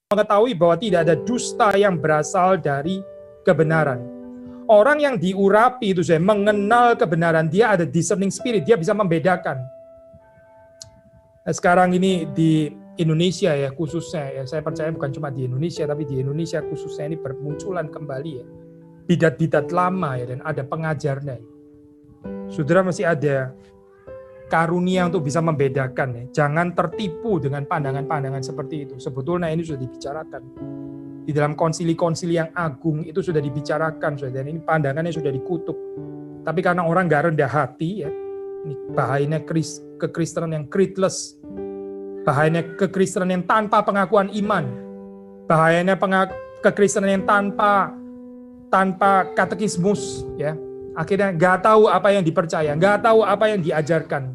mengetahui bahwa tidak ada dusta yang berasal dari kebenaran. Orang yang diurapi itu saya mengenal kebenaran, dia ada discerning spirit, dia bisa membedakan. Nah, sekarang ini di Indonesia ya khususnya ya, saya percaya bukan cuma di Indonesia tapi di Indonesia khususnya ini bermunculan kembali ya bidat-bidat lama ya, dan ada pengajarnya. Saudara masih ada karunia untuk bisa membedakan ya. Jangan tertipu dengan pandangan-pandangan seperti itu. Sebetulnya ini sudah dibicarakan di dalam konsili-konsili yang agung, itu sudah dibicarakan dan ini pandangannya sudah dikutuk. Tapi karena orang nggak rendah hati ya, ini bahayanya kekristenan yang creedless, bahayanya kekristenan yang tanpa pengakuan iman, bahayanya kekristenan yang tanpa katekismus ya. Akhirnya nggak tahu apa yang dipercaya, nggak tahu apa yang diajarkan,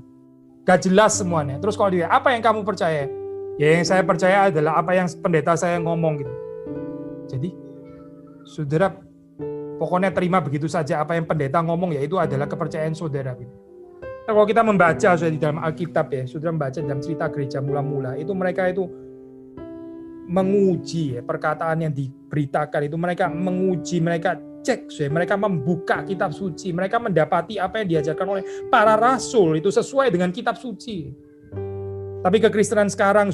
nggak jelas semuanya. Terus kalau dia, apa yang kamu percaya? Ya yang saya percaya adalah apa yang pendeta saya ngomong gitu. Jadi, saudara pokoknya terima begitu saja apa yang pendeta ngomong, ya itu adalah kepercayaan saudara. Gitu. Nah, kalau kita membaca di dalam Alkitab ya, saudara membaca dalam cerita gereja mula-mula, itu mereka itu menguji ya, perkataan yang diberitakan itu, mereka menguji, mereka cek, mereka membuka kitab suci, mereka mendapati apa yang diajarkan oleh para rasul itu sesuai dengan kitab suci. Tapi kekristenan sekarang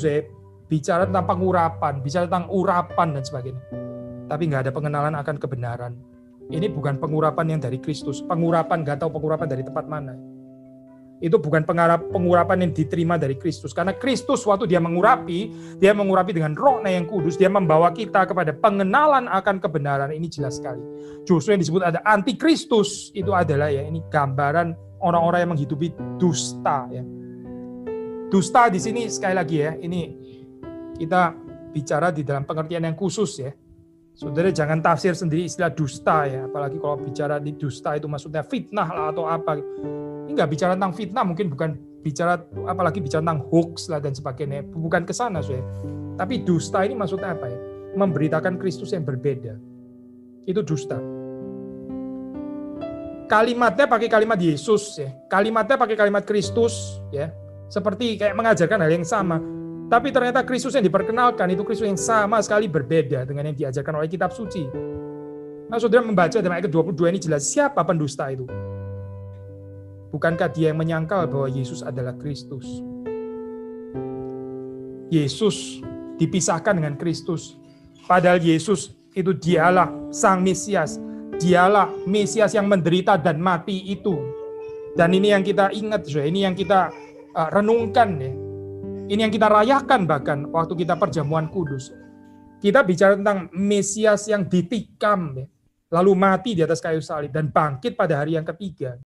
bicara tentang pengurapan, bicara tentang urapan dan sebagainya. Tapi nggak ada pengenalan akan kebenaran. Ini bukan pengurapan yang dari Kristus, pengurapan nggak tahu pengurapan dari tempat mana. Itu bukan pengurapan yang diterima dari Kristus. Karena Kristus waktu dia mengurapi dengan Roh-Nya yang kudus, dia membawa kita kepada pengenalan akan kebenaran. Ini jelas sekali. Justru yang disebut ada antikristus, itu adalah ya ini gambaran orang-orang yang menghidupi dusta. Ya. Dusta di sini sekali lagi ya, ini kita bicara di dalam pengertian yang khusus ya. Saudara jangan tafsir sendiri istilah dusta ya, apalagi kalau bicara di dusta itu maksudnya fitnah lah atau apa. Ini nggak bicara tentang fitnah, mungkin bukan bicara, apalagi bicara tentang hoax lah dan sebagainya, bukan ke sana Tapi dusta ini maksudnya apa ya? Memberitakan Kristus yang berbeda. Itu dusta. Kalimatnya pakai kalimat Yesus ya, kalimatnya pakai kalimat Kristus ya, seperti kayak mengajarkan hal yang sama. Tapi ternyata Kristus yang diperkenalkan itu Kristus yang sama sekali berbeda dengan yang diajarkan oleh kitab suci. Nah, saudara membaca dalam ayat ke-22 ini jelas siapa pendusta itu. Bukankah dia yang menyangkal bahwa Yesus adalah Kristus? Yesus dipisahkan dengan Kristus. Padahal Yesus itu dialah Sang Mesias. Dialah Mesias yang menderita dan mati itu. Dan ini yang kita ingat, ini yang kita renungkan ya. Ini yang kita rayakan bahkan waktu kita perjamuan kudus. Kita bicara tentang Mesias yang ditikam, ya, lalu mati di atas kayu salib dan bangkit pada hari yang ketiga.